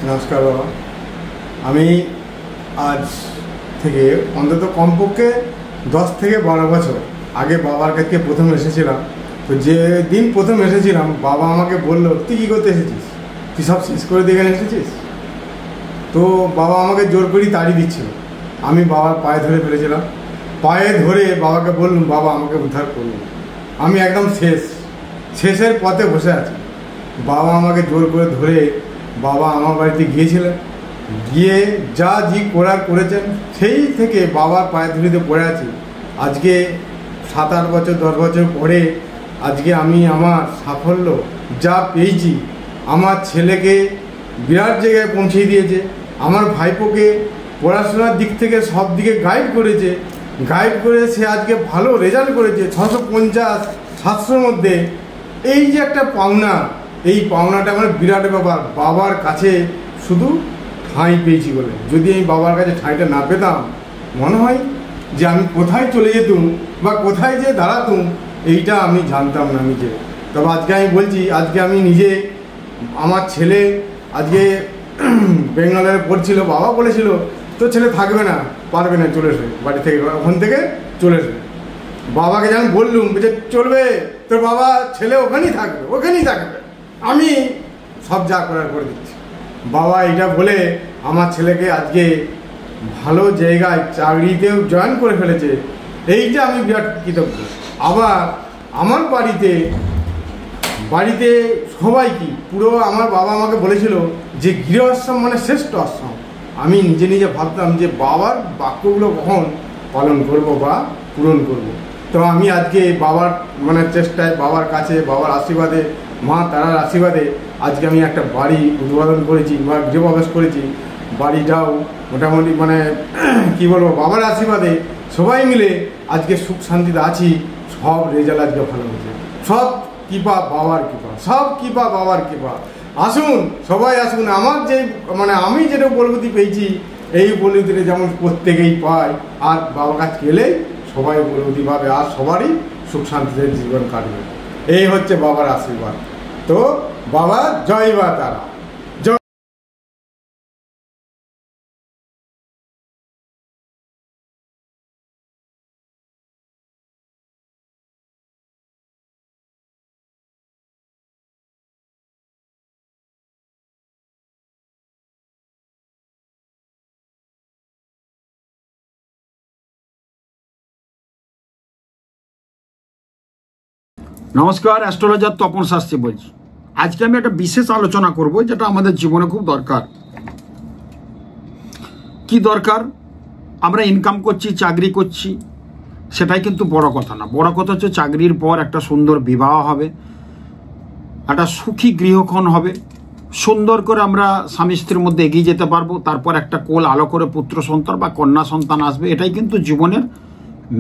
নমস্কার বাবা। আমি আজ থেকে অন্তত কমপক্ষে 10 থেকে 12 বছর আগে বাবার কাছে প্রথম এসেছিলাম। তো যে দিন প্রথম এসেছিলাম বাবা আমাকে বললো, তুই কী করতে এসেছিস, তুই সব শেষ করে দিয়ে এসেছিস। তো বাবা আমাকে জোর করেই তাড়ি দিচ্ছিল। আমি বাবার পায়ে ধরে ফেলেছিলাম। পায়ে ধরে বাবাকে বললাম, বাবা আমাকে উদ্ধার করুন, আমি একদম শেষের পথে বসে আছি। বাবা আমাকে জোর করে ধরে বাবা আমার বাড়িতে গিয়েছিলেন। গিয়ে যা করার করেছেন, সেই থেকে বাবার পায়ে ধরিতে পড়ে আছি। আজকে 7-8 বছর 10 বছর পরে আজকে আমি আমার সাফল্য যা পেয়েছি, আমার ছেলেকে বিরাট জায়গায় পৌঁছে দিয়েছে, আমার ভাইপোকে পড়াশোনার দিক থেকে সব দিকে গাইড করেছে। গাইড করে সে আজকে ভালো রেজাল্ট করেছে, 650-700-র মধ্যে। এই যে একটা পাওনা, এই পাওনাটা আমার বিরাট ব্যাপার। বাবার কাছে শুধু ঠাঁই পেয়েছি বলে, যদি আমি বাবার কাছে ঠাঁইটা না পেতাম, মনে হয় যে আমি কোথায় চলে যেতুম বা কোথায় যে দাঁড়াতুম, এইটা আমি জানতাম না নিজে। তবে আজকে আমি বলছি, আজকে আমি নিজে, আমার ছেলে আজকে বেঙ্গালুরু পড়ছিল, বাবা বলেছিল তোর ছেলে থাকবে না, পারবে না, চলে এসে বাড়ি থেকে, ওখান থেকে চলে এসে। বাবাকে যখন বললুম যে চলবে, তোর বাবা ছেলে ওখানেই থাকবে, আমি সব যা করার করে দিচ্ছি। বাবা এটা বলে আমার ছেলেকে আজকে ভালো জায়গায় চাকরিতেও জয়েন করে ফেলেছে। এইটা আমি বিরাট কৃতজ্ঞ। আবার আমার বাড়িতে সবাই কি পুরো আমার বাবা আমাকে বলেছিল যে গৃহআশ্রম মানে শ্রেষ্ঠ আশ্রম। আমি নিজে ভাবতাম যে বাবার বাক্যগুলো কখন পালন করব বা পূরণ করব। তো আমি আজকে বাবার চেষ্টায়, বাবার কাছে, বাবার আশীর্বাদে, মা তারার আশীর্বাদে আজকে আমি একটা বাড়ি উদ্বোধন করেছি বা গৃহপ্রবেশ করেছি। বাড়িটাও মোটামুটি কি বলবো, বাবার আশীর্বাদে সবাই মিলে আজকে সুখ শান্তিতে আছি। সব রেজাল্ট আজকে ভালো হয়েছে, সব কৃপা বাবার কৃপা, সব কৃপা বাবার কৃপা। আসুন, সবাই আসুন। আমার যে আমি যেটা উপলব্ধি পেয়েছি, এই উপলব্ধিটা যেমন প্রত্যেকেই পায়, আর বাবার কাছে গেলেই সবাই উপলব্ধি পাবে, আর সবারই সুখ শান্তিতে জীবন কাটবে। এই হচ্ছে বাবার আশীর্বাদ। তো বাবা জয় বা তারা। নমস্কার, অ্যাস্ট্রোলজার তপন শাস্ত্রী বলছি। আজকে আমি একটা বিশেষ আলোচনা করব, যেটা আমাদের জীবনে খুব দরকার। কি দরকার? আমরা ইনকাম করছি, চাকরি করছি, সেটাই কিন্তু বড় কথা না। বড় কথা হচ্ছে চাকরির পর একটা সুন্দর বিবাহ হবে, একটা সুখী গৃহক্ষণ হবে, সুন্দর করে আমরা স্বামী স্ত্রীর মধ্যে এগিয়ে যেতে পারবো। তারপর একটা কোল আলো করে পুত্র সন্তান বা কন্যা সন্তান আসবে। এটাই কিন্তু জীবনের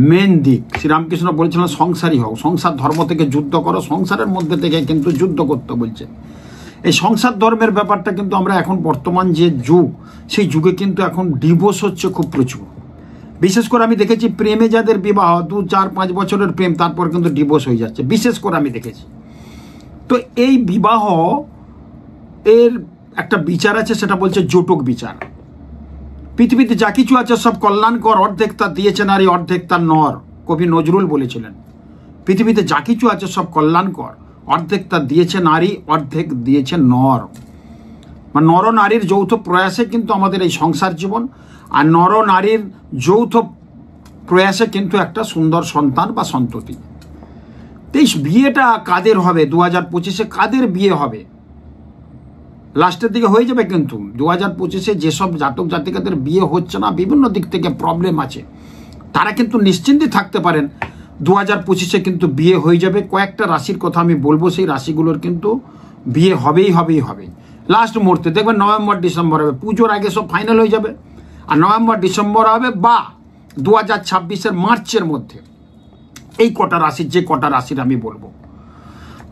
মেন দিক। শ্রীরামকৃষ্ণ বলেছিলেন সংসারই হও, সংসার ধর্ম থেকে যুদ্ধ করো, সংসারের মধ্যে থেকে কিন্তু যুদ্ধ করতে বলছে। এই সংসার ধর্মের ব্যাপারটা কিন্তু আমরা এখন বর্তমান যে যুগ, সেই যুগে কিন্তু এখন ডিভোর্স হচ্ছে খুব প্রচুর। বিশেষ করে আমি দেখেছি প্রেমে যাদের বিবাহ 2-4-5 বছরের প্রেম, তারপর কিন্তু ডিভোর্স হয়ে যাচ্ছে, বিশেষ করে আমি দেখেছি। তো এই বিবাহ এর একটা বিচার আছে, সেটা বলছে জটক বিচার। পৃথিবীতে যা কিছু আছে সব কল্যাণকর, অর্ধেক তার দিয়েছে নারী, অর্ধেক তার নর। কবি নজরুল বলেছিলেন, পৃথিবীতে যা কিছু আছে সব কল্যাণকর, অর্ধেক তার দিয়েছে নারী, অর্ধেক দিয়েছে নর। নর নারীর যৌথ প্রয়াসে কিন্তু আমাদের এই সংসার জীবন, আর নর নারীর যৌথ প্রয়াসে কিন্তু একটা সুন্দর সন্তান বা সন্ততি। এই বিয়েটা কাদের হবে 2025-এ? কাদের বিয়ে হবে? লাস্টের দিকে হয়ে যাবে, কিন্তু 2025-এ যেসব জাতক জাতিকাদের বিয়ে হচ্ছে না, বিভিন্ন দিক থেকে প্রবলেম আছে, তারা কিন্তু নিশ্চিন্তে থাকতে পারেন 2025-এ কিন্তু বিয়ে হয়ে যাবে। কয়েকটা রাশির কথা আমি বলবো, সেই রাশিগুলোর কিন্তু বিয়ে হবেই হবে। লাস্ট মুহূর্তে দেখবেন নভেম্বর-ডিসেম্বর হবে, পুজোর আগে সব ফাইনাল হয়ে যাবে, আর নভেম্বর-ডিসেম্বর হবে বা 2026-এর মার্চের মধ্যে। এই কটা রাশির, যে কটা রাশির আমি বলবো,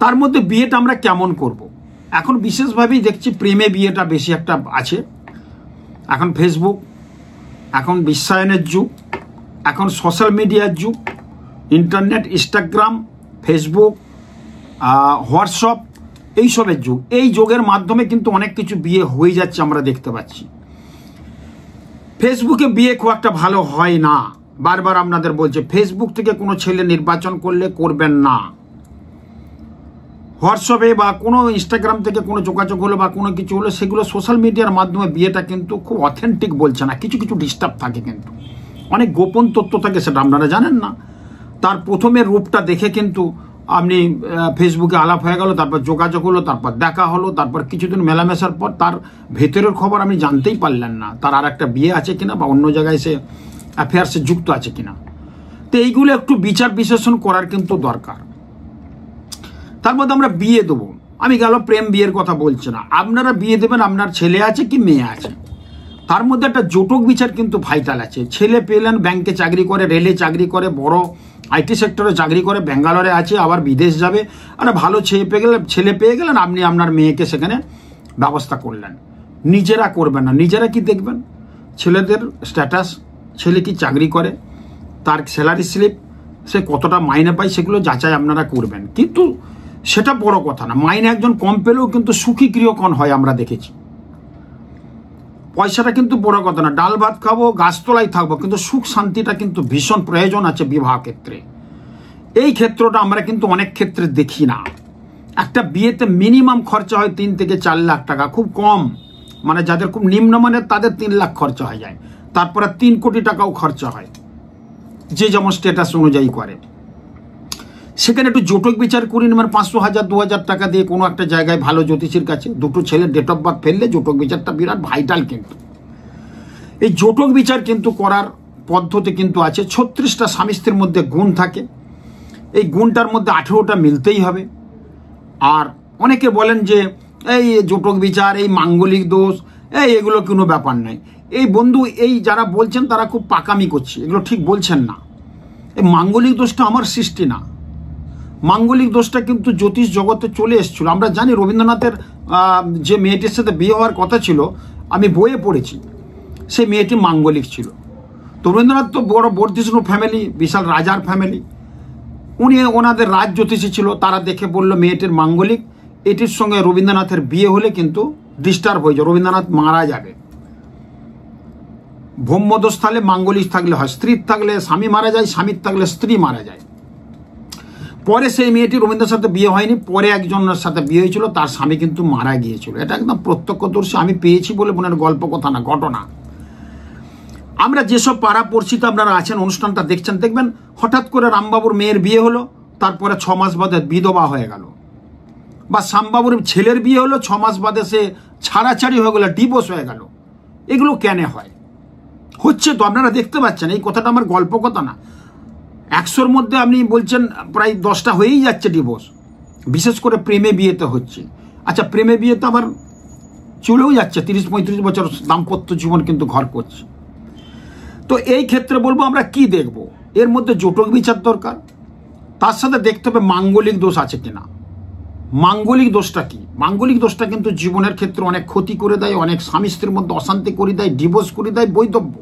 তার মধ্যে বিয়েটা আমরা কেমন করব। এখন বিশেষভাবেই দেখছি প্রেমে বিয়েটা বেশি একটা আছে। এখন ফেসবুক, এখন বিশ্বায়নের যুগ, এখন সোশ্যাল মিডিয়ার যুগ, ইন্টারনেট, ইনস্টাগ্রাম, ফেসবুক, হোয়াটসঅ্যাপ, এইসবের যুগ। এই যোগের মাধ্যমে কিন্তু অনেক কিছু বিয়ে হয়ে যাচ্ছে আমরা দেখতে পাচ্ছি। ফেসবুকে বিয়ে খুব একটা ভালো হয় না, বারবার আপনাদের বলছে। ফেসবুক থেকে কোনো ছেলে নির্বাচন করলে করবেন না। হোয়াটসঅ্যাপে বা কোনো ইনস্টাগ্রাম থেকে কোনো যোগাযোগ হলো বা কোনো কিছু হলো, সেগুলো সোশ্যাল মিডিয়ার মাধ্যমে বিয়েটা কিন্তু খুব অথেন্টিক বলছে না। কিছু কিছু ডিস্টার্ব থাকে, কিন্তু অনেক গোপন তথ্য থাকে, সেটা আপনারা জানেন না। তার প্রথমের রূপটা দেখে কিন্তু আপনি ফেসবুকে আলাপ হয়ে গেল, তারপর যোগাযোগ হলো, তারপর দেখা হলো, তারপর কিছুদিন মেলামেশার পর তার ভেতরের খবর আপনি জানতেই পারলেন না, তার আর একটা বিয়ে আছে কিনা বা অন্য জায়গায় সে অ্যাফেয়ার্সে যুক্ত আছে কিনা। তো এইগুলো একটু বিচার বিশ্লেষণ করার কিন্তু দরকার। তার মধ্যে আমরা বিয়ে দেবো, আমি গেল প্রেম বিয়ের কথা বলছি না। আপনারা বিয়ে দেবেন, আপনার ছেলে আছে কি মেয়ে আছে, তার মধ্যে একটা জটক বিচার কিন্তু ভাইটাল আছে। ছেলে পেলেন, ব্যাংকে চাকরি করে, রেলে চাকরি করে, বড় আইটি সেক্টরে চাকরি করে, ব্যাঙ্গালোরে আছে, আবার বিদেশ যাবে। আরে ভালো ছেলে পেয়ে গেলেন, আপনি আপনার মেয়েকে সেখানে ব্যবস্থা করলেন। নিজেরা করবেন না। নিজেরা কি দেখবেন? ছেলেদের স্ট্যাটাস, ছেলে কি চাকরি করে, তার স্যালারি স্লিপ, সে কতটা মাইনে পায়, সেগুলো যাচাই আপনারা করবেন। কিন্তু সেটা বড় কথা না। মাইনে একজন কম পেলেও কিন্তু সুখী গৃহকোণ হয়, আমরা দেখেছি। পয়সাটা কিন্তু বড় কথা না। ডাল ভাত খাবো, গাছতলায় থাকবো, কিন্তু সুখ শান্তিটা কিন্তু ভীষণ প্রয়োজন আছে বিবাহ ক্ষেত্রে। এই ক্ষেত্রটা আমরা কিন্তু অনেক ক্ষেত্রে দেখি না। একটা বিয়েতে মিনিমাম খরচা হয় 3 থেকে 4 লাখ টাকা, খুব কম। মানে যাদের খুব নিম্নমানের তাদের 3 লাখ খরচা হয়ে যায়, তারপরে 3 কোটি টাকাও খরচা হয়, যে যেমন স্ট্যাটাস অনুযায়ী করে। সেখানে একটু জটক বিচার করি, মানে 500, 1000, 2000 টাকা দিয়ে কোনো একটা জায়গায় ভালো জ্যোতিষীর কাছে দুটো ছেলের ডেট অফ বার্থ ফেললে জটক বিচারটা বিরাট ভাইটাল। কিন্তু এই জটক বিচার কিন্তু করার পদ্ধতি কিন্তু আছে। 36টা স্বামী স্ত্রীর মধ্যে গুণ থাকে, এই গুণটার মধ্যে 18টা মিলতেই হবে। আর অনেকে বলেন যে এই জটক বিচার, এই মাঙ্গলিক দোষ, এগুলো কোনো ব্যাপার নাই। এই বন্ধু, এই যারা বলছেন তারা খুব পাকামি করছে, এগুলো ঠিক বলছেন না। এই মাঙ্গলিক দোষটা আমার সৃষ্টি না। মাঙ্গলিক দোষটা কিন্তু জ্যোতিষ জগতে চলে এসেছিল। আমরা জানি রবীন্দ্রনাথের যে মেয়েটির সাথে বিয়ে হওয়ার কথা ছিল, আমি বইয়ে পড়েছি, সেই মেয়েটি মাঙ্গলিক ছিল। তো রবীন্দ্রনাথ তো বড় বর্ধিষ্ণু ফ্যামিলি, বিশাল রাজার ফ্যামিলি, ওনাদের রাজ জ্যোতিষী ছিল। তারা দেখে বলল মেয়েটির মাঙ্গলিক, এটির সঙ্গে রবীন্দ্রনাথের বিয়ে হলে কিন্তু ডিস্টার্ব হয়ে যায়, রবীন্দ্রনাথ মারা যাবে। ব্রহ্মদোষ থাকলে মাঙ্গলিক থাকলে হয়, স্ত্রীর থাকলে স্বামী মারা যায়, স্বামীর থাকলে স্ত্রী মারা যায়। পরে সেই মেয়েটি রবীন্দ্রের সাথে বিয়ে হয়নি, পরে একজনের সাথে বিয়ে হয়েছিল, তার স্বামী কিন্তু মারা গিয়েছিল। এটা একদম প্রত্যক্ষদর্শী, আমি পেয়েছি বলে বোনের গল্প কথা না, ঘটনা। আমরা যেসব পাড়া পড়শিতে আপনারা আছেন, অনুষ্ঠানটা দেখছেন, দেখবেন হঠাৎ করে রামবাবুর মেয়ের বিয়ে হলো, তারপরে 6 মাস বাদে বিধবা হয়ে গেল। বা শ্যামবাবুর ছেলের বিয়ে হলো, 6 মাস বাদে সে ছাড়াছাড়ি হয়ে গেল, ডিভোর্স হয়ে গেল। এগুলো কেন হয়? হচ্ছে তো, আপনারা দেখতে পাচ্ছেন। এই কথাটা আমার গল্প কথা না। 100-র মধ্যে আপনি বলছেন প্রায় 10টা হয়েই যাচ্ছে ডিভোর্স, বিশেষ করে প্রেমে বিয়েতে হচ্ছে। আচ্ছা, প্রেমে বিয়েতে আবার চলেও যাচ্ছে, 30-35 বছর দাম্পত্য জীবন কিন্তু ঘর করছে। তো এই ক্ষেত্রে বলবো আমরা কি দেখব? এর মধ্যে জটক বিচার দরকার, তার সাথে দেখতে হবে মাঙ্গলিক দোষ আছে কিনা। মাঙ্গলিক দোষটা কি? মাঙ্গলিক দোষটা কিন্তু জীবনের ক্ষেত্রে অনেক ক্ষতি করে দেয়, অনেক স্বামী স্ত্রীর মধ্যে অশান্তি করে দেয়, ডিভোর্স করে দেয়, বৈধব্য।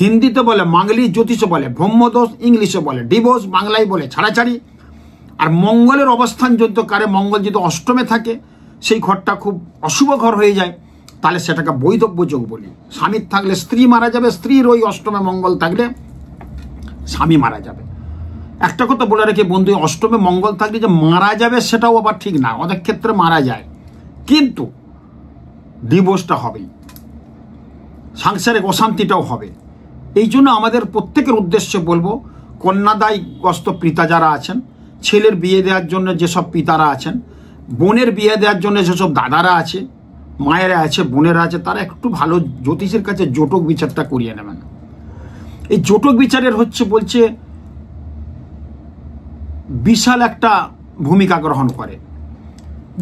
হিন্দিতে বলে মাঙ্গলিক, জ্যোতিষে বলে ব্রহ্মদোষ, ইংলিশে বলে ডিভোর্স, বাংলায় বলে ছাড়াছাড়ি। আর মঙ্গলের অবস্থান যদি কারে, মঙ্গল যদি অষ্টমে থাকে, সেই ঘরটা খুব অশুভ ঘর হয়ে যায়, তাহলে সেটাকে বৈধব্য যোগ বলি। স্বামীর থাকলে স্ত্রী মারা যাবে, স্ত্রীর ওই অষ্টমে মঙ্গল থাকলে স্বামী মারা যাবে। একটা কথা বলে রাখি বন্ধু, অষ্টমে মঙ্গল থাকলে যে মারা যাবে সেটাও আবার ঠিক না, অনেক ক্ষেত্রে মারা যায়, কিন্তু ডিভোর্সটা হবেই, সাংসারিক অশান্তিটাও হবে। এই জন্য আমাদের প্রত্যেকের উদ্দেশ্যে বলবো, কন্যাদায়গ্রস্ত পিতা যারা আছেন, ছেলের বিয়ে দেওয়ার জন্য যেসব পিতারা আছেন, বোনের বিয়ে দেওয়ার জন্য যেসব দাদারা আছে, মায়েরা আছে, বোনেরা আছে, তারা একটু ভালো জ্যোতিষের কাছে জটক বিচারটা করিয়ে নেবেন। এই জটক বিচারের বলছে বিশাল একটা ভূমিকা গ্রহণ করে।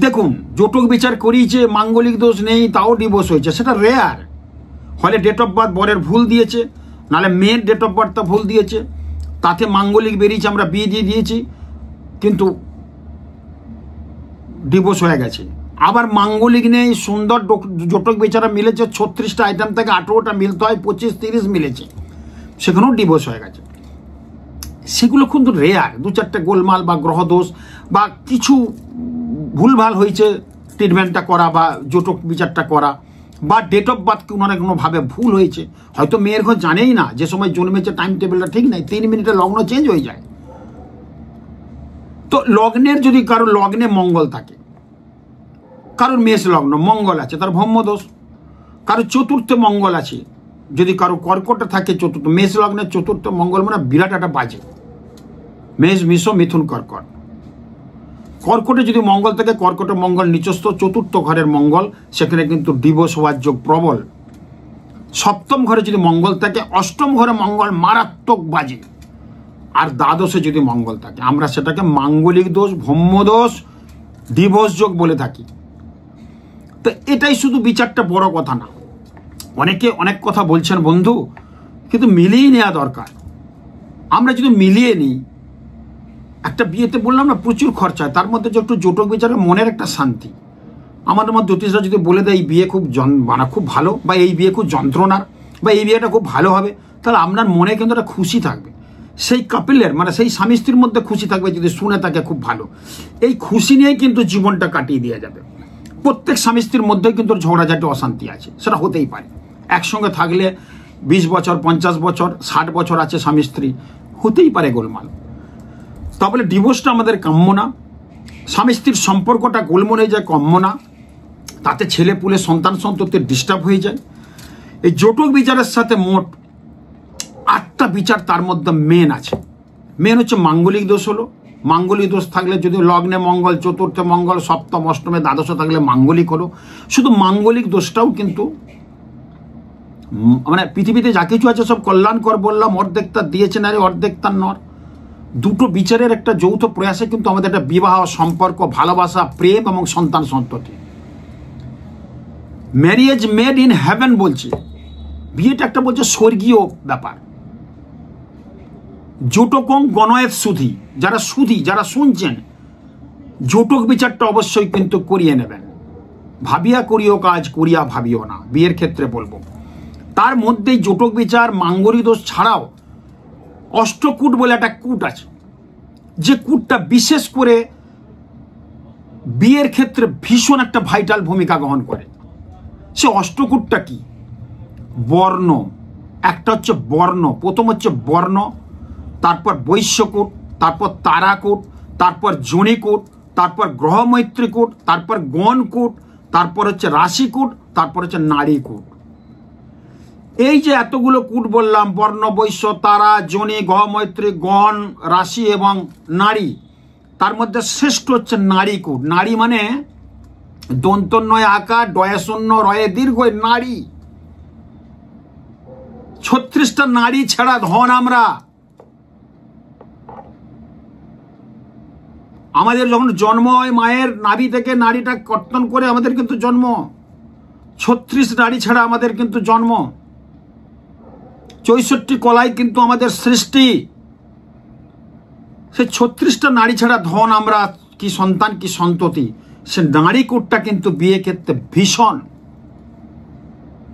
দেখুন, জটক বিচার করি যে মাঙ্গলিক দোষ নেই, তাও ডিভোর্স হয়েছে, সেটা রেয়ার। হলে ডেট অফ বার্থ বরের ভুল দিয়েছে, নাহলে মেয়ের ডেট অফ বার্থটা ভুল দিয়েছে, তাতে মাঙ্গলিক বেরিয়েছে, আমরা বিয়ে দিয়ে দিয়েছি, কিন্তু ডিভোর্স হয়ে গেছে। আবার মাঙ্গলিক নেই, সুন্দর জটক বিচারা মিলেছে, 36টা আইটেম থেকে 18টা মিলতে হয়, 25-30 মিলেছে, সেখানেও ডিভোর্স হয়ে গেছে। সেগুলো কিন্তু রেয়ার। 2-4টে গোলমাল বা গ্রহদোষ বা কিছু ভুলভাল হয়েছে ট্রিটমেন্টটা করা বা জটক বিচারটা করা বা ডেট অফ বার্থ কোনোভাবে ভুল হয়েছে, হয়তো মেয়ের ঘর জানেই না যে সময় জন্মেছে টাইম টেবিলটা ঠিক নাই, 3 মিনিটে লগ্ন চেঞ্জ হয়ে যায়। তো লগ্নের যদি কারো লগ্নে মঙ্গল থাকে, কারোর মেষ লগ্ন মঙ্গল আছে তার ব্রহ্মদোষ, কারো চতুর্থে মঙ্গল আছে, যদি কারো কর্কটে থাকে চতুর্থ, মেষ লগ্নের চতুর্থ মঙ্গল মানে বিরাট একটা বাজে, মেষ মিষ মিথুন কর্কট। কর্কটে যদি মঙ্গল থাকে, কর্কটে মঙ্গল নিচস্থ, চতুর্থ ঘরের মঙ্গল, সেখানে কিন্তু ডিভোর্স হওয়ার যোগ প্রবল। সপ্তম ঘরে যদি মঙ্গল থাকে, অষ্টম ঘরে মঙ্গল মারাত্মক বাজে। আর দ্বাদশে যদি মঙ্গল থাকে, আমরা সেটাকে মাঙ্গলিক দোষ, ব্রহ্মদোষ, ডিভোর্স যোগ বলে থাকি। তো এটাই শুধু বিচারটা, বড় কথা না। অনেকে অনেক কথা বলছেন বন্ধু, কিন্তু মিলিয়ে নেওয়া দরকার। আমরা যদি মিলিয়ে নিই, একটা বিয়েতে বললাম না প্রচুর খরচা, তার মধ্যে যে একটু জটক বিচারে মনের একটা শান্তি। আমাদের মধ্যে জ্যোতিষরা যদি বলে দেয় এই বিয়ে খুব খুব ভালো, বা এই বিয়ে খুব যন্ত্রণার, বা এই বিয়েটা খুব ভালো হবে, তাহলে আপনার মনে কিন্তু একটা খুশি থাকবে। সেই কাপিলের মানে সেই স্বামী স্ত্রীর মধ্যে খুশি থাকবে যদি শুনে থাকে খুব ভালো। এই খুশি নিয়েই কিন্তু জীবনটা কাটিয়ে দেওয়া যাবে। প্রত্যেক স্বামী স্ত্রীর মধ্যেই কিন্তু ঝগড়াঝাটি অশান্তি আছে, সেটা হতেই পারে। একসঙ্গে থাকলে 20 বছর 50 বছর 60 বছর আছে স্বামী স্ত্রী, হতেই পারে গোলমাল। তাহলে ডিভোর্সটা আমাদের কাম্য না, স্বামী স্ত্রীর সম্পর্কটা গোলমাল হয়ে যায় কাম্য না, তাতে ছেলে পুলে সন্তান সন্ততির ডিস্টার্ব হয়ে যায়। এই জটক বিচারের সাথে মোট 8টা বিচার তার মধ্যে মেন আছে। মেন হচ্ছে মাঙ্গলিক দোষ হলো, মাঙ্গলিক দোষ থাকলে যদি লগ্নে মঙ্গল, চতুর্থে মঙ্গল, সপ্তম অষ্টমে দ্বাদশে থাকলে মাঙ্গলিক হলো। শুধু মাঙ্গলিক দোষটাও কিন্তু মানে পৃথিবীতে যা কিছু আছে সব কল্যাণকর বললাম, অর্ধেক তার দিয়েছে নারী, অর্ধেক তার নর। দুটো বিচারের একটা যৌথ প্রয়াসে কিন্তু আমাদের একটা বিবাহ, সম্পর্ক, ভালোবাসা, প্রেম এবং সন্তান সন্ততি। ম্যারিয়েজ মেড ইন হেভেন বলছে, বিয়েটা একটা বলছে স্বর্গীয় ব্যাপার। জটকং গণয়েত সুধি, যারা শুনছেন, জটক বিচারটা অবশ্যই কিন্তু করিয়ে নেবেন। ভাবিয়া করিও কাজ, করিয়া ভাবিও না, বিয়ের ক্ষেত্রে বলবো। তার মধ্যেই জটক বিচার, মাঙ্গলিক দোষ ছাড়াও অষ্টকূট বলে একটা কূট আছে, যে কূটটা বিশেষ করে বিয়ের ক্ষেত্রে ভীষণ একটা ভাইটাল ভূমিকা গ্রহণ করে। সে অষ্টকূটটা কি? বর্ণ। একটা হচ্ছে বর্ণ, প্রথম হচ্ছে বর্ণ, তারপর বৈশ্যকূট, তারপর তারাকূট, তারপর জনিকূট, তারপর গ্রহমৈত্রীকূট, তারপর গণকূট, তারপর হচ্ছে রাশিকূট, তারপর হচ্ছে নারীকূট। এই যে এতগুলো কূট বললাম, বর্ণ, বৈশ্য, তারা, জনি, গ্রহমৈত্রী, গণ, রাশি এবং নারী, তার মধ্যে শ্রেষ্ঠ হচ্ছে নারীকূট। নারী মানে দন্তন্বয় আকার, ডয়ে শূন্য রয়ে দীর্ঘ, নারী। 36টা নারী ছাড়া ধন আমরা। আমাদের যখন জন্ম হয়, মায়ের নাভি থেকে নারীটা কর্তন করে আমাদের কিন্তু জন্ম। 36 নারী ছাড়া আমাদের কিন্তু জন্ম। 64 কলাই কিন্তু আমাদের সৃষ্টি। সে 36টা নারী ছাড়া ধন আমরা, কি সন্তান কি সন্ততি। সে নারীকূটটা কিন্তু বিয়ে ক্ষেত্রে ভীষণ।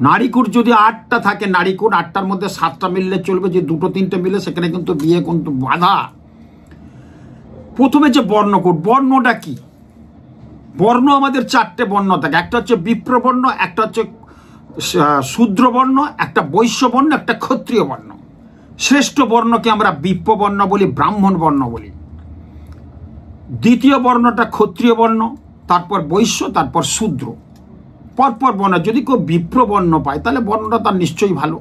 নারীকূট যদি 8টা থাকে, নারীকূট 8টার মধ্যে 7টা মিললে চলবে, যে 2-3টে মিলে সেখানে কিন্তু বিয়ে কিন্তু বাধা। প্রথমে যে বর্ণকূট, বর্ণটা কি? বর্ণ আমাদের 4টে বর্ণ থাকে, একটা হচ্ছে বিপ্রবর্ণ, একটা হচ্ছে শূদ্রবর্ণ, একটা বৈশ্যবর্ণ, একটা ক্ষত্রিয় বর্ণ। শ্রেষ্ঠ বর্ণকে আমরা বিপ্রবর্ণ বলি, ব্রাহ্মণ বর্ণ বলি। দ্বিতীয় বর্ণটা ক্ষত্রিয় বর্ণ, তারপর বৈশ্য, তারপর শূদ্র, পরপর বর্ণ। যদি কেউ বিপ্রবর্ণ পায় তাহলে বর্ণটা তার নিশ্চয়ই ভালো।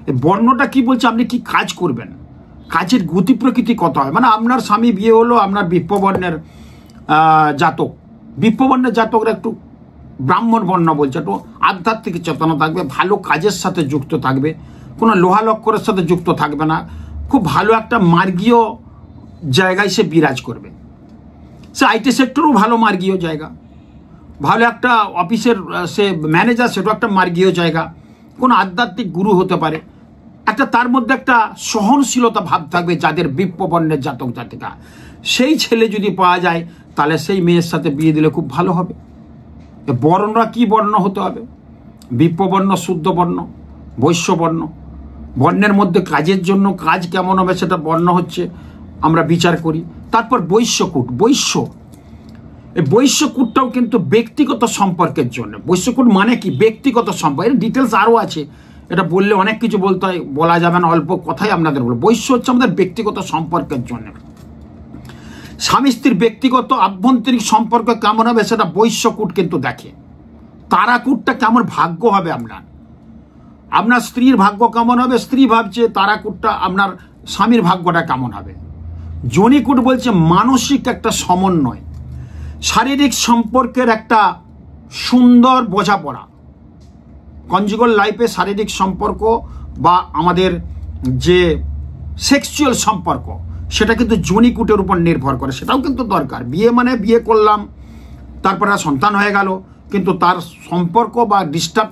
এই বর্ণটা কি বলছে, আপনি কি কাজ করবেন, কাজের গতি প্রকৃতি কত হয়। মানে আপনার স্বামী বিয়ে হলো আপনার বিপ্রবর্ণের জাতক, বিপ্রবর্ণের জাতকরা একটু ব্রাহ্মণ বর্ণ বলছে, একটু আধ্যাত্মিক চেতনা থাকবে, ভালো কাজের সাথে যুক্ত থাকবে, কোনো লোহা লক্করের সাথে যুক্ত থাকবে না, খুব ভালো একটা মার্গীয় জায়গায় সে বিরাজ করবে। সে আইটি সেক্টরও ভালো মার্গীয় জায়গা, ভালো একটা অফিসের সে ম্যানেজার, সেটাও একটা মার্গীয় জায়গা, কোনো আধ্যাত্মিক গুরু হতে পারে। একটা তার মধ্যে একটা সহনশীলতা ভাব থাকবে, যাদের বিপ্রবর্ণের জাতক জাতিকা। সেই ছেলে যদি পাওয়া যায় তাহলে সেই মেয়ের সাথে বিয়ে দিলে খুব ভালো হবে। বর্ণরা কি বর্ণ হতে হবে? বিপ্রবর্ণ, শুদ্ধ বর্ণ, বৈশ্য বর্ণ। বর্ণের মধ্যে কাজের জন্য কাজ কেমন হবে সেটা বর্ণ হচ্ছে আমরা বিচার করি। তারপর বৈশ্যকূট, এই বৈশ্যকূটটাও কিন্তু ব্যক্তিগত সম্পর্কের জন্য। বৈশ্যকূট মানে কি? ব্যক্তিগত সম্পর্ক। এর ডিটেলস আরও আছে, এটা বললে অনেক কিছু বলতে হয়, বলা যাবে না, অল্প কথাই আপনাদের বলবো। বৈশ্য হচ্ছে আমাদের ব্যক্তিগত সম্পর্কের জন্য। স্বামী স্ত্রীর ব্যক্তিগত আভ্যন্তরিক সম্পর্ক কেমন হবে সেটা বৈশ্যকূট কিন্তু দেখে। তারাকূটটা কেমন ভাগ্য হবে আপনার স্ত্রীর ভাগ্য কেমন হবে, স্ত্রী ভাবছে তারাকূটটা আপনার স্বামীর ভাগ্যটা কেমন হবে। যোনিকূট বলছে মানসিক একটা সমন্বয়, শারীরিক সম্পর্কের একটা সুন্দর বোঝাপড়া। কনজুগাল লাইফে শারীরিক সম্পর্ক বা আমাদের যে সেক্সুয়াল সম্পর্ক সেটা কিন্তু যোনিকূটের উপর নির্ভর করে, সেটাও কিন্তু দরকার। বিয়ে মানে বিয়ে করলাম, তারপরে সন্তান হয়ে গেল, কিন্তু তার সম্পর্ক বা ডিস্টার্ব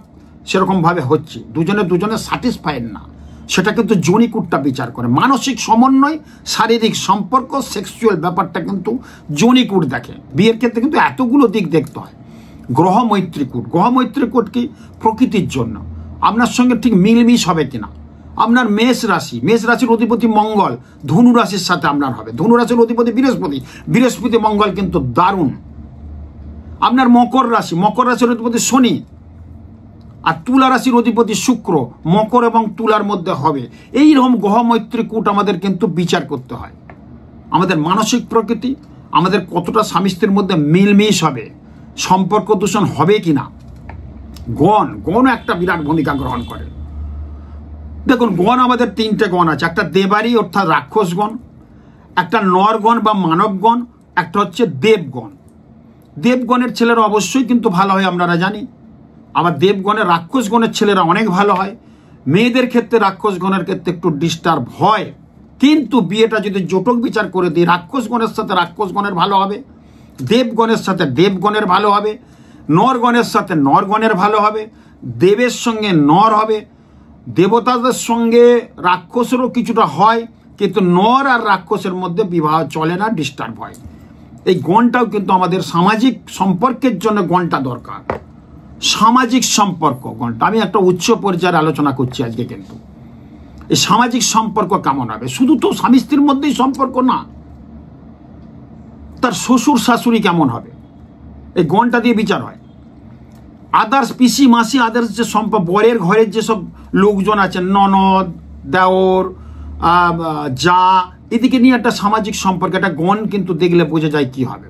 সেরকমভাবে হচ্ছে, দুজনে স্যাটিসফাইড না, সেটা কিন্তু যোনিকূটটা বিচার করে। মানসিক সমন্বয়, শারীরিক সম্পর্ক, সেক্সুয়াল ব্যাপারটা কিন্তু যোনিকূট দেখে। বিয়ের ক্ষেত্রে কিন্তু এতগুলো দিক দেখতে হয়। গ্রহ মৈত্রীকূট কি? প্রকৃতির জন্য আপনার সঙ্গে ঠিক মিলমিশ হবে কিনা। আপনার মেষ রাশির অধিপতি মঙ্গল ধনু রাশির সাথে আপনার হবে। ধনু রাশির অধিপতি বৃহস্পতি মঙ্গল কিন্তু দারুণ। আপনার মকর রাশির অধিপতি শনি, আর তুলা রাশির অধিপতি শুক্র, মকর এবং তুলার মধ্যে হবে। এইরকম গ্রহ মৈত্রীকূট আমাদের কিন্তু বিচার করতে হয়। আমাদের মানসিক প্রকৃতি, আমাদের কতটা স্বামী স্ত্রীর মধ্যে মিলমিশ হবে, সম্পর্ক দূষণ হবে কিনা। গণ একটা বিরাট ভূমিকা গ্রহণ করে। দেখুন, গণ আমাদের তিনটে গণ আছে। একটা দেবারী অর্থাৎ রাক্ষসগণ, একটা নরগণ বা মানবগণ, একটা হচ্ছে দেবগণ। দেবগণের ছেলেরা অবশ্যই কিন্তু ভালো হয়, আপনারা জানি। আবার দেবগণের রাক্ষসগণের ছেলেরা অনেক ভালো হয়। মেয়েদের ক্ষেত্রে রাক্ষসগণের ক্ষেত্রে একটু ডিস্টার্ব হয়, কিন্তু বিয়েটা যদি জটক বিচার করে দিই, রাক্ষসগণের সাথে রাক্ষসগণের ভালো হবে, দেবগণের সাথে দেবগণের ভালো হবে, নরগণের সাথে নরগণের ভালো হবে, দেবের সঙ্গে নর হবে, দেবতাদের সঙ্গে রাক্ষসেরও কিছুটা হয়, কিন্তু নর আর রাক্ষসের মধ্যে বিবাহ চলে না, ডিস্টার্ব হয়। এই গণটাও কিন্তু আমাদের সামাজিক সম্পর্কের জন্য গণটা দরকার। সামাজিক সম্পর্ক গণটা আমি একটা উচ্চ পর্যায়ের আলোচনা করছি আজকে। কিন্তু এই সামাজিক সম্পর্ক কেমন হবে? শুধু তো স্বামী স্ত্রীর মধ্যেই সম্পর্ক না, তার শ্বশুর শাশুড়ি কেমন হবে, এই গণটা দিয়ে বিচার হয়। আদার্স পিসি মাসি, আদার্স যে সম্পর্ক, বরের ঘরের যেসব লোকজন আছেন, ননদ, দেওর, যা, এদিকে নিয়ে একটা সামাজিক সম্পর্ক, একটা গণ কিন্তু দেখলে বোঝা যায় কি হবে।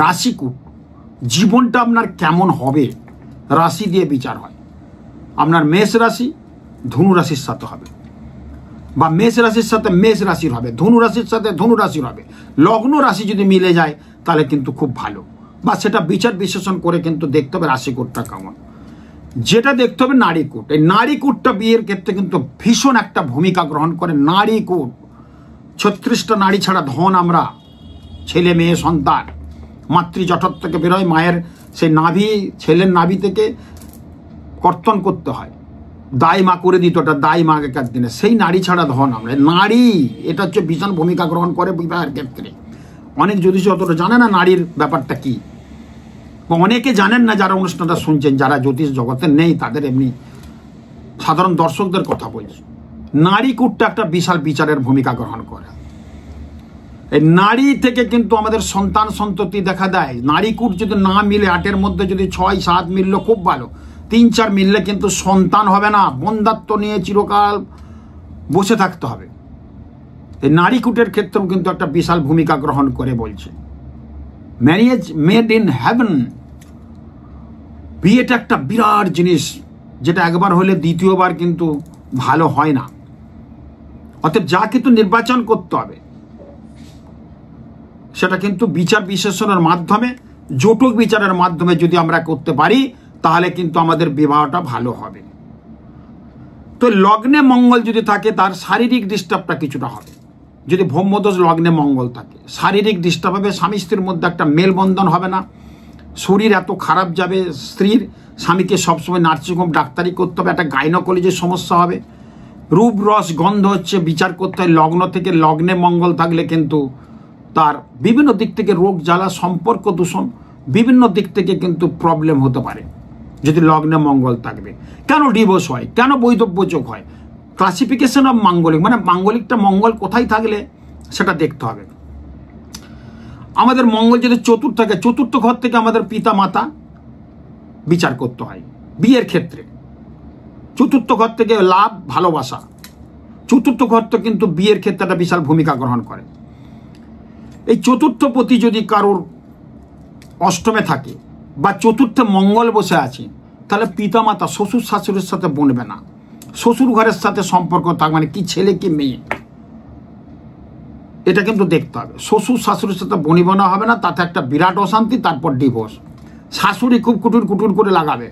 রাশিকূট, জীবনটা আপনার কেমন হবে রাশি দিয়ে বিচার হয়। আপনার মেষ রাশি ধনু রাশির সাথে হবে, বা মেষ রাশির সাথে মেষ রাশির হবে, ধনু রাশির সাথে ধনু রাশির হবে। লগ্ন রাশি যদি মিলে যায় তাহলে কিন্তু খুব ভালো, বা সেটা বিচার বিশ্লেষণ করে কিন্তু দেখতে হবে রাশিকূটটা কেমন। যেটা দেখতে হবে নারীকূট। এই নারীকূটটা বিয়ের ক্ষেত্রে কিন্তু ভীষণ একটা ভূমিকা গ্রহণ করে। নারীকূট, 36টা নারী ছাড়া ধন আমরা, ছেলে মেয়ে সন্তান মাতৃজঠর থেকে বেরোয়, মায়ের সেই নাভি, ছেলের নাভি থেকে কর্তন করতে হয়, দায় মা করে দিত, ওটা দায় মা আগেকার দিনে। সেই নারী ছাড়া ধন আমরা। নারী এটা হচ্ছে ভীষণ ভূমিকা গ্রহণ করে বিবাহের ক্ষেত্রে। অনেক জ্যোতিষী অতটা জানে না নারীর ব্যাপারটা কি, বা অনেকে জানেন না যারা অনুষ্ঠানটা শুনছেন, যারা জ্যোতিষ জগতে নেই তাদের, এমনি সাধারণ দর্শকদের কথা বলছি। নারীকূটটা একটা বিশাল বিচারের ভূমিকা গ্রহণ করে। এই নারী থেকে কিন্তু আমাদের সন্তান সন্ততি দেখা দেয়। নারীকূট যদি না মিলে, 8-এর মধ্যে যদি 6-7 মিললে খুব ভালো, 3-4 মিললে কিন্তু সন্তান হবে না, বন্ধাত্ব নিয়ে চিরকাল বসে থাকতে হবে। এই নারীকূটের ক্ষেত্রেও কিন্তু একটা বিশাল ভূমিকা গ্রহণ করে বলছে। ম্যারেজ মেড ইন হেভেন, বিয়েটা একটা বিরাট জিনিস, যেটা একবার হলে দ্বিতীয়বার কিন্তু ভালো হয় না। অতএব যা কিন্তু নির্বাচন করতে হবে সেটা কিন্তু বিচার বিশ্লেষণের মাধ্যমে, জটক বিচারের মাধ্যমে যদি আমরা করতে পারি তাহলে কিন্তু আমাদের বিবাহটা ভালো হবে। তো লগ্নে মঙ্গল যদি থাকে তার শারীরিক ডিস্টার্বটা কিছুটা হবে। যদি ব্রহ্মদোষ লগ্নে মঙ্গল থাকে, শারীরিক ডিস্টার্ব হবে, স্বামী স্ত্রীর মধ্যে একটা মেলবন্ধন হবে না, শরীর এত খারাপ যাবে, স্ত্রীর স্বামীকে সবসময় নার্সিংহোম ডাক্তারি করতে হবে, একটা গাইনোকোলজির সমস্যা হবে। রূপ রস গন্ধ হচ্ছে বিচার করতে হয়। লগ্ন থেকে লগ্নে মঙ্গল থাকলে কিন্তু তার বিভিন্ন দিক থেকে রোগ জ্বালা, সম্পর্ক দূষণ, বিভিন্ন দিক থেকে কিন্তু প্রবলেম হতে পারে যদি লগ্নে মঙ্গল থাকবে। কেন ডিভোর্স হয়, কেন বৈধব্য যোগ হয়? ক্লাসিফিকেশন অফ মাঙ্গলিক, মানে মাঙ্গলিকটা মঙ্গল কোথায় থাকলে সেটা দেখতে হবে। আমাদের মঙ্গল যদি চতুর্থ থাকে, চতুর্থ ঘর থেকে আমাদের পিতা মাতা বিচার করতে হয় বিয়ের ক্ষেত্রে। চতুর্থ ঘর থেকে লাভ, ভালোবাসা, চতুর্থ ঘর তো কিন্তু বিয়ের ক্ষেত্রে একটা বিশাল ভূমিকা গ্রহণ করে। এই চতুর্থ পতি যদি কারোর অষ্টমে থাকে বা চতুর্থে মঙ্গল বসে আছে, তাহলে পিতামাতা শ্বশুর শাশুড়ির সাথে বনবে না, শ্বশুর ঘরের সাথে সম্পর্ক থাকবে, মানে কি ছেলে কি মেয়ে, এটা কিন্তু দেখতে হবে। শ্বশুর শাশুড়ির সাথে বনিবনা হবে না, তাতে একটা বিরাট অশান্তি, তারপর ডিভোর্স। শাশুড়ি খুব কুটুর কুটুর করে লাগাবে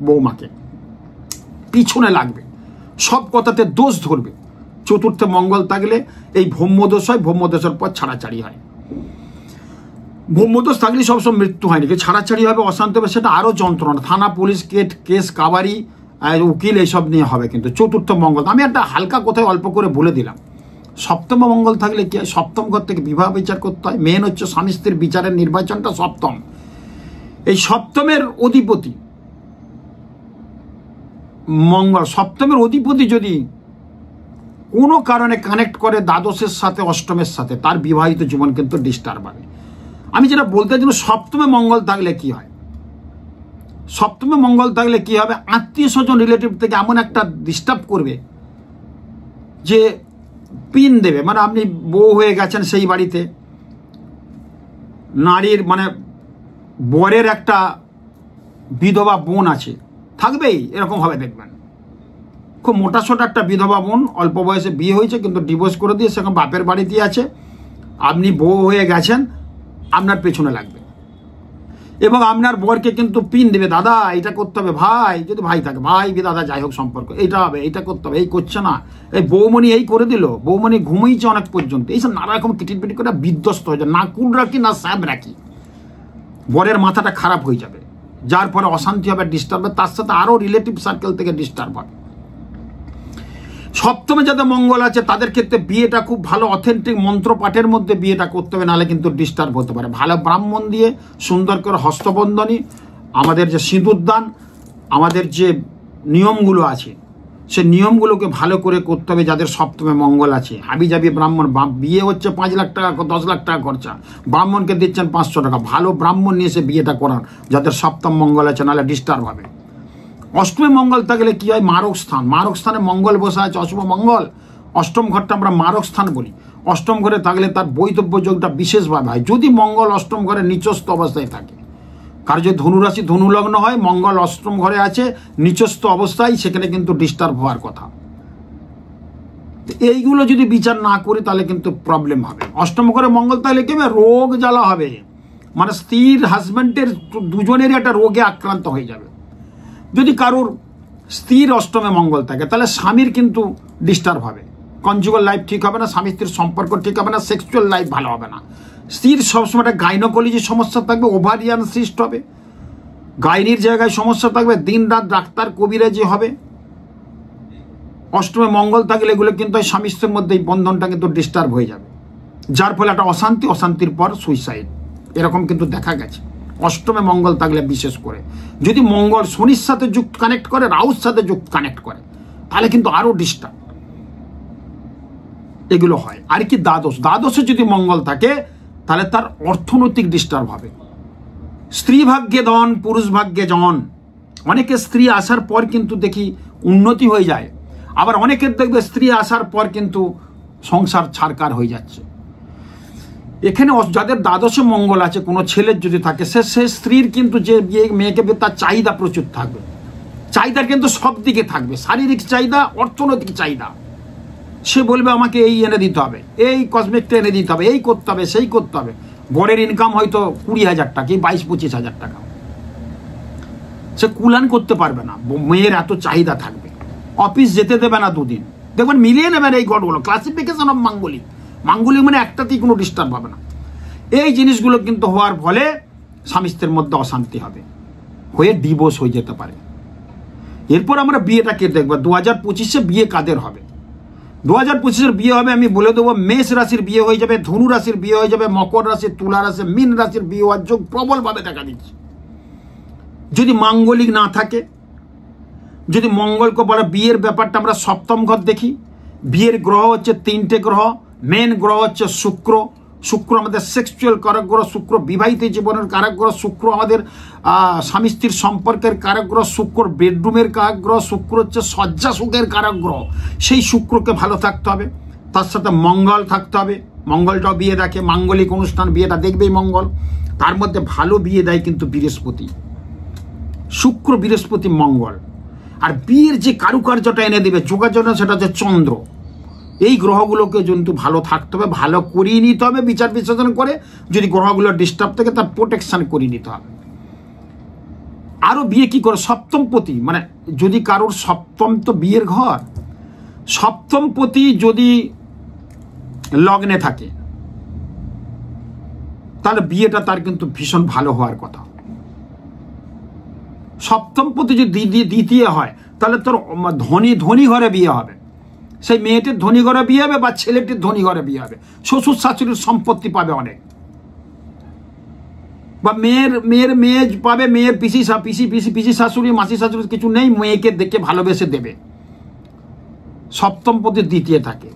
বৌমাকে, পিছনে লাগবে, সব কথাতে দোষ ধরবে। চতুর্থে মঙ্গল থাকলে এই ব্রহ্মদোষ হয়, ব্রহ্মদোষের পর ছাড়াছাড়ি হয়। ব্রহ্মদোষ থাকলে সবসময় মৃত্যু হয়নি, ছাড়াছাড়ি হবে, অশান্তি হবে, সেটা আরও যন্ত্রণা, থানা পুলিশ কেস কাবারি উকিল এইসব নিয়ে হবে। কিন্তু চতুর্থ মঙ্গল, আমি একটা হালকা কোথায় অল্প করে বলে দিলাম। সপ্তম মঙ্গল থাকলে কি হয়, সপ্তম ঘর থেকে বিবাহ বিচার করতে হয়। মেন হচ্ছে স্বামী স্ত্রীর বিচারের নির্বাচনটা সপ্তম। এই সপ্তমের অধিপতি মঙ্গল, সপ্তমের অধিপতি যদি কোনো কারণে কানেক্ট করে দ্বাদশের সাথে, অষ্টমের সাথে, তার বিবাহিত জীবন কিন্তু ডিস্টার্ব হবে। আমি যেটা বলতে চাই, সপ্তমে মঙ্গল থাকলে কি হয়, সপ্তমে মঙ্গল থাকলে কি হবে, আত্মীয় স্বজন রিলেটিভ থেকে এমন একটা ডিস্টার্ব করবে যে পিন দেবে। মানে আপনি বউ হয়ে গেছেন সেই বাড়িতে, নারীর মানে বরের একটা বিধবা বোন আছে, থাকবেই, এরকম ভাবে দেখবেন। খুব মোটাসোটা একটা বিধবা বোন, অল্প বয়সে বিয়ে হয়েছে কিন্তু ডিভোর্স করে দিয়ে সেরকম বাপের বাড়িতে আছে, আপনি বউ হয়ে গেছেন, আপনার পেছনে লাগবে এবং আপনার বরকে কিন্তু পিন দেবে, দাদা এটা করতে হবে, ভাই যদি ভাই থাকে, ভাই দাদা যাই হোক সম্পর্ক, এইটা হবে, এইটা করতে হবে, এই করছে না, এই বৌমণি এই করে দিল, বৌমণি ঘুমিয়েছে অনেক পর্যন্ত, এইসব নানা রকম কিটিপিটি করে বিধ্বস্ত হয়ে যায়। না কুল রাখি না স্যাব রাখি, বরের মাথাটা খারাপ হয়ে যাবে, যার পরে অশান্তি হবে, ডিস্টার্ব হবে, তার সাথে আরও রিলেটিভ সার্কেল থেকে ডিস্টার্ব হবে। সপ্তমে যাদের মঙ্গল আছে তাদের ক্ষেত্রে বিয়েটা খুব ভালো অথেন্টিক মন্ত্র পাঠের মধ্যে বিয়েটা করতে হবে, নাহলে কিন্তু ডিস্টার্ব হতে পারে। ভালো ব্রাহ্মণ দিয়ে সুন্দর করে হস্তবন্ধনী, আমাদের যে সিঁদুরদান, আমাদের যে নিয়মগুলো আছে সে নিয়মগুলোকে ভালো করে করতে হবে যাদের সপ্তমে মঙ্গল আছে। হাবিজাবি ব্রাহ্মণ, বিয়ে হচ্ছে 5 লাখ টাকা 10 লাখ টাকা খরচা, ব্রাহ্মণকে দিচ্ছেন 500 টাকা, ভালো ব্রাহ্মণ নিয়ে এসে বিয়েটা করান যাদের সপ্তম মঙ্গল আছে, নাহলে ডিস্টার্ব হবে। অষ্টমে মঙ্গল থাকলে কি হয়, মারক স্থান, মারক স্থানে মঙ্গল বসে আছে, অশুভ মঙ্গল, অষ্টম ঘরটা আমরা মারক স্থান বলি। অষ্টম ঘরে থাকলে তার বৈধব্য যোগটা বিশেষভাবে হয়। যদি মঙ্গল অষ্টম ঘরে নিচস্থ অবস্থায় থাকে, কার যদি ধনুরাশি ধনুলগ্ন হয়, মঙ্গল অষ্টম ঘরে আছে নিচস্থ অবস্থায়, সেখানে কিন্তু ডিস্টার্ব হওয়ার কথা। এইগুলো যদি বিচার না করি তাহলে কিন্তু প্রবলেম হবে। অষ্টম ঘরে মঙ্গল তাহলে কি হবে, রোগ জ্বালা হবে, মানে স্ত্রীর হাজব্যান্ডের দুজনেরই একটা রোগে আক্রান্ত হয়ে যাবে। যদি কারোর স্ত্রীর অষ্টমে মঙ্গল থাকে তাহলে স্বামীর কিন্তু ডিস্টার্ব হবে, কনজুগাল লাইফ ঠিক হবে না, স্বামী স্ত্রীর সম্পর্ক ঠিক হবে না, সেক্সুয়াল লাইফ ভালো হবে না। স্ত্রীর সবসময় একটা গাইনোকোলজি সমস্যা থাকবে, ওভারিয়ান সিস্ট হবে, গাইনির জায়গায় সমস্যা থাকবে, দিন রাত ডাক্তার কবিরাজি হবে। অষ্টমে মঙ্গল থাকলে এগুলো কিন্তু স্বামী স্ত্রীর মধ্যে এই বন্ধনটা কিন্তু ডিস্টার্ব হয়ে যাবে, যার ফলে একটা অশান্তি, অশান্তির পর সুইসাইড, এরকম কিন্তু দেখা গেছে। অষ্টমে মঙ্গল থাকলে বিশেষ করে যদি মঙ্গল শনির সাথে যুক্ত কানেক্ট করে, রাহুর সাথে যুক্ত কানেক্ট করে, তাহলে কিন্তু আরো ডিস্টার্ব এগুলো হয়। আর কি দ্বাদশে যদি মঙ্গল থাকে তাহলে তার অর্থনৈতিক ডিস্টার্ব হবে। স্ত্রী ভাগ্যে ধন, পুরুষ ভাগ্যে জন। অনেকে স্ত্রী আসার পর কিন্তু দেখি উন্নতি হয়ে যায়, আবার অনেকের দেখবে স্ত্রী আসার পর কিন্তু সংসার ছাড়কার হয়ে যাচ্ছে। এখানে যাদের দ্বাদশে মঙ্গল আছে, কোনো ছেলের যদি থাকে, সে স্ত্রীর কিন্তু যে মেয়েকে তার চাহিদা প্রচুর থাকবে, চাহিদা কিন্তু সব দিকে থাকবে, শারীরিক চাহিদা, অর্থনৈতিক চাহিদা। সে বলবে আমাকে এই এনে দিতে হবে, এই কসমেটিকটা এনে দিতে হবে, এই করতে হবে, সেই করতে হবে। বরের ইনকাম হয়তো 20,000 টাকা, 22-25,000 টাকা, সে কুলান করতে পারবে না, মেয়ের এত চাহিদা থাকবে। অফিস যেতে দেবে না 2 দিন, দেখবেন মিলিয়ে নেবেন এই গড়গুলো। ক্লাসিফিকেশন অফ মাঙ্গলিক, মাঙ্গলিক মানে একটাতেই কোনো ডিস্টার্ব হবে না। এই জিনিসগুলো কিন্তু হওয়ার ফলে স্বামী স্ত্রীর মধ্যে অশান্তি হবে, হয়ে ডিভোর্স হয়ে যেতে পারে। এরপর আমরা বিয়েটাকে দেখবো 2025-এ বিয়ে কাদের হবে। 2025-এর বিয়ে হবে আমি বলে দেবো, মেষ রাশির বিয়ে হয়ে যাবে, ধনু রাশির বিয়ে হয়ে যাবে, মকর রাশি, তুলা রাশি, মীন রাশির বিয়ে হওয়ার যোগ প্রবলভাবে দেখা দিচ্ছে। যদি মাঙ্গলিক না থাকে, যদি মঙ্গলকে বলা বিয়ের ব্যাপারটা আমরা সপ্তম ঘর দেখি, বিয়ের গ্রহ হচ্ছে 3টে গ্রহ, মেন গ্রহ হচ্ছে শুক্র। শুক্র আমাদের সেক্সুয়াল কারক গ্রহ, শুক্র বিবাহিত জীবনের কারক গ্রহ, শুক্র আমাদের স্বামী স্ত্রীর সম্পর্কের কারক গ্রহ, শুক্র বেডরুমের কারক গ্রহ, শুক্র হচ্ছে শয্যা সুখের কারক গ্রহ। সেই শুক্রকে ভালো থাকতে হবে, তার সাথে মঙ্গল থাকতে হবে। মঙ্গলটাও বিয়ে দেখে, মাঙ্গলিক অনুষ্ঠান বিয়েটা দেখবেই মঙ্গল। তার মধ্যে ভালো বিয়ে দেয় কিন্তু বৃহস্পতি, শুক্র বৃহস্পতি মঙ্গল। আর বিয়ের যে কারুকার্যটা এনে দেবে যোগাযোগ, সেটা হচ্ছে চন্দ্র। এই গ্রহগুলোকে কিন্তু ভালো থাকতে হবে, ভালো করিয়ে নিতে হবে বিচার বিশ্লেষণ করে। যদি গ্রহগুলো ডিস্টার্ব থাকে তার প্রোটেকশন করিয়ে নিতে হবে। আরও বিয়ে কি করে, সপ্তমপতি, মানে যদি কারোর সপ্তম তো বিয়ের ঘর, সপ্তমপতি যদি লগ্নে থাকে তাহলে বিয়েটা তার কিন্তু ভীষণ ভালো হওয়ার কথা। সপ্তমপতি যদি দ্বিতীয় হয় তাহলে তোর ধনী ঘরে বিয়ে হবে, সেই মেয়েটির ধনী ঘরে বিয়ে হবে বা ছেলেটির ধনী ঘরে বিয়ে হবে, শ্বশুর শাশুড়ির সম্পত্তি পাবে অনেক, বা মেয়ে পাবে, মেয়ের পিসি শাশুড়ি মাসি শাশুড়ি কিছু নেই, মেয়েকে দেখে ভালোবেসে দেবে। সপ্তমপতি দ্বিতীয় থাকে।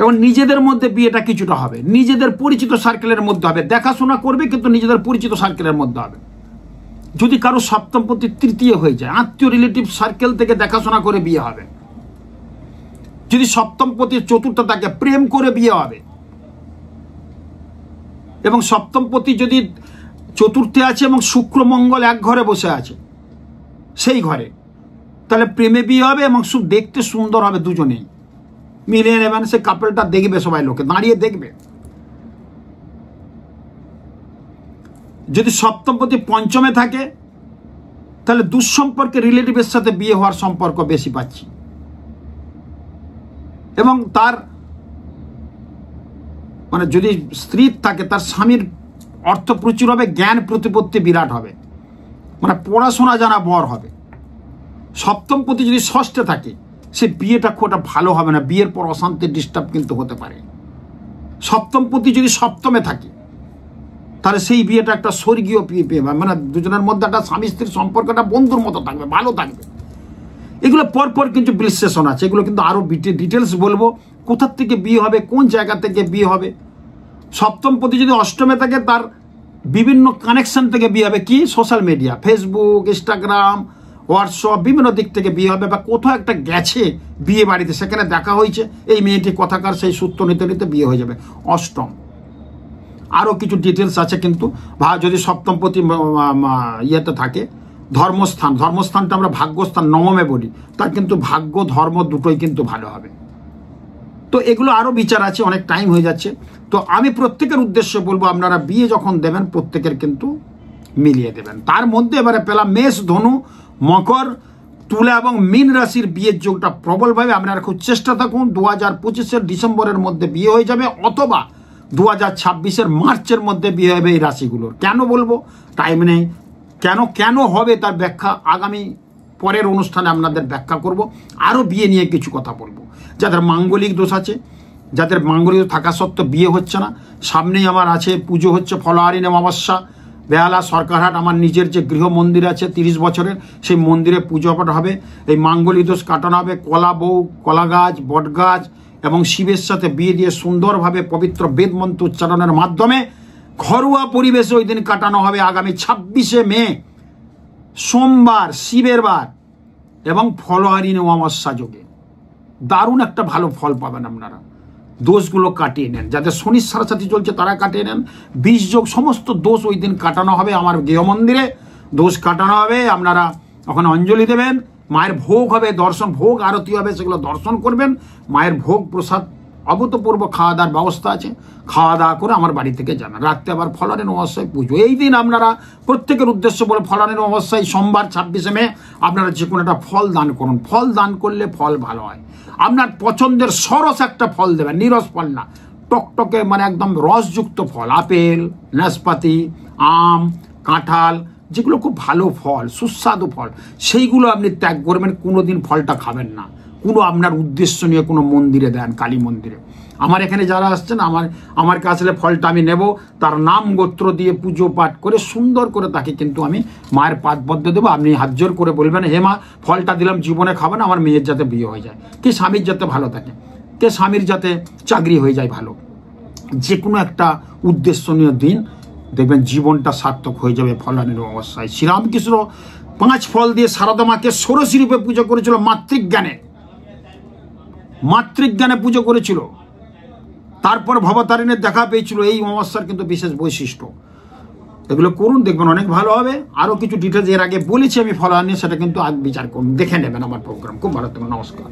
এবং নিজেদের মধ্যে বিয়েটা কিছুটা হবে, নিজেদের পরিচিত সার্কেলের মধ্যে হবে, দেখাশোনা করবে কিন্তু নিজেদের পরিচিত সার্কেলের মধ্যে হবে। যদি কারো সপ্তমপতি তৃতীয় হয়ে যায়, আত্মীয় রিলেটিভ সার্কেল থেকে দেখাশোনা করে বিয়ে হবে। যদি সপ্তমপতি চতুর্থ থাকে, প্রেম করে বিয়ে হবে। এবং সপ্তমপতি যদি চতুর্থে আছে এবং শুক্র মঙ্গল এক ঘরে বসে আছে সেই ঘরে, তাহলে প্রেমে বিয়ে হবে এবং দেখতে সুন্দর হবে, দুজনেই মিলিয়ে নেবেন। সে কাপলটা দেখবে, সবাই লোকে দাঁড়িয়ে দেখবে। যদি সপ্তমপতি পঞ্চমে থাকে তাহলে দুঃসম্পর্কে রিলেটিভের সাথে বিয়ে হওয়ার সম্পর্ক বেশি পাচ্ছি। এবং তার মানে যদি স্ত্রী থাকে তার স্বামীর অর্থ প্রচুর হবে, জ্ঞান প্রতিপত্তি বিরাট হবে, মানে পড়াশোনা জানা বর হবে। সপ্তমপতি যদি ষষ্ঠে থাকে সে বিয়েটা খুব একটা ভালো হবে না, বিয়ের পর অশান্তি ডিস্টার্ব কিন্তু হতে পারে। সপ্তমপতি যদি সপ্তমে থাকে তাহলে সেই বিয়েটা একটা স্বর্গীয় বিয়ে, মানে দুজনের মধ্যে একটা স্বামী স্ত্রীর সম্পর্কটা বন্ধুর মতো থাকবে, ভালো থাকবে। এগুলো পরপর কিন্তু বিশ্লেষণ আছে, এগুলো কিন্তু আরো ডিটেলস বলবো, কোথার থেকে বিয়ে হবে, কোন জায়গা থেকে বিয়ে হবে। সপ্তমপতি যদি অষ্টমে থাকে তার বিভিন্ন কানেকশন থেকে বিয়ে হবে, কি social media, Facebook, Instagram, WhatsApp, বিভিন্ন দিক থেকে বিয়ে হবে। বা কোথাও একটা গেছে বিয়ে বাড়িতে, সেখানে দেখা হয়েছে, এই মেয়েটি কথাকার, সেই সূত্র নিতে নিতে বিয়ে হয়ে যাবে। অষ্টম আরও কিছু ডিটেলস আছে কিন্তু। যদি সপ্তমপতি ইয়েতে থাকে, ধর্মস্থানটা আমরা ভাগ্যস্থান নবমে বলি, তার কিন্তু ভাগ্য ধর্ম দুটোই কিন্তু ভালো হবে। তো এগুলো আরও বিচার আছে, অনেক টাইম হয়ে যাচ্ছে। তো আমি প্রত্যেকের উদ্দেশ্যে বলবো, আপনারা বিয়ে যখন দেবেন প্রত্যেকের কিন্তু মিলিয়ে দেবেন। তার মধ্যে এবারে পেলাম মেষ, ধনু, মকর, তুলা এবং মীন রাশির বিয়ের যোগটা প্রবলভাবে। আপনারা খুব চেষ্টা থাকুন 2025-এর ডিসেম্বরের মধ্যে বিয়ে হয়ে যাবে, অথবা 2026-এর মার্চের মধ্যে বিয়ে হবে এই রাশিগুলোর। কেন বলবো, টাইম নেই। কেন হবে তার ব্যাখ্যা আগামী পরের অনুষ্ঠানে আপনাদের ব্যাখ্যা করব। আরও বিয়ে নিয়ে কিছু কথা বলবো। যাদের মাঙ্গলিক দোষ আছে, যাদের মাঙ্গলিক থাকা সত্ত্বেও বিয়ে হচ্ছে না, সামনেই আমার আছে পুজো হচ্ছে, ফলোয়ারিন অমাবস্যা, বেহালা সরকারহাট আমার নিজের যে গৃহ মন্দির আছে 30 বছরের, সেই মন্দিরে পুজো পাঠ হবে। এই মাঙ্গলিক দোষ কাটানো হবে। কলা বউ, কলা গাছ, বট গাছ এবং শিবের সাথে বিয়ে দিয়ে সুন্দরভাবে পবিত্র বেদ মন্ত্র উচ্চারণের মাধ্যমে ঘরোয়া পরিবেশে ওই দিন কাটানো হবে আগামী 26শে মে, সোমবার, শিবের বার এবং ফলোয়ারিন অমাবস্যা যোগে। দারুণ একটা ভালো ফল পাবেন আপনারা। দোষগুলো কাটিয়ে নেন, যাদের শনির সাড়ে চলছে তারা কাটিয়ে নেন। 20 যোগ সমস্ত দোষ ওই দিন কাটানো হবে আমার গৃহ মন্দিরে, দোষ কাটানো হবে। আপনারা ওখানে অঞ্জলি দেবেন, মায়ের ভোগ হবে, দর্শন, ভোগ আরতি হবে, সেগুলো দর্শন করবেন। মায়ের ভোগ প্রসাদ অভূতপূর্ব খাওয়া দাওয়ার ব্যবস্থা আছে, খাওয়া দাওয়া করে আমার বাড়ি থেকে যাবেন। রাত্রে আবার ফলোয়ারিন অমাবস্যায় পুজো। এই দিন আপনারা প্রত্যেকের উদ্দেশ্য বলে ফলোয়ারিন অমাবস্যায় সোমবার 26শে মে আপনারা যে কোনো একটা ফল দান করুন। ফল দান করলে ফল ভালো হয়। আপনার পছন্দের সরস একটা ফল দেবেন, নিরস ফল না, টকটকে মানে একদম রসযুক্ত ফল, আপেল, নাশপাতি, আম, কাঁঠাল, যেগুলো খুব ভালো ফল, সুস্বাদু ফল, সেইগুলো আপনি ত্যাগ করবেন। কোনোদিন ফলটা খাবেন না। কোনো আপনার উদ্দেশ্য নিয়ে কোনো মন্দিরে দেন, কালী মন্দিরে। আমার এখানে যারা আসছেন আমার কাছে আসলে ফলটা আমি নেব, তার নাম গোত্র দিয়ে পুজো পাঠ করে সুন্দর করে তাকে কিন্তু আমি মায়ের পাদপদ্ম দেবো। আপনি হাত জোর করে বলবেন, হে মা, ফলটা দিলাম, জীবনে খাবেন, আমার মেয়ের যাতে বিয়ে হয়ে যায়, কি স্বামীর যাতে ভালো থাকে। কে স্বামীর যাতে চাকরি হয়ে যায় ভালো, যে কোনো একটা উদ্দেশ্যনীয় দিন দেখবেন জীবনটা সার্থক হয়ে যাবে ফলানির অবস্থায়। শ্রীরামকৃষ্ণ 5 ফল দিয়ে সারদা মাকে ষোড়শী রূপে পুজো করেছিল, মাতৃজ্ঞানে পুজো করেছিল। তারপর ভবতারিণীর দেখা পেয়েছিল। এই অমাবস্যার কিন্তু বিশেষ বৈশিষ্ট্য। এগুলো করুন, দেখবেন অনেক ভালো হবে। আরও কিছু ডিটেলস এর আগে বলেছি আমি ফলানি, সেটা কিন্তু আজ বিচার করুন, দেখে নেবেন আমার প্রোগ্রাম। খুব ভালো থাকবেন, নমস্কার।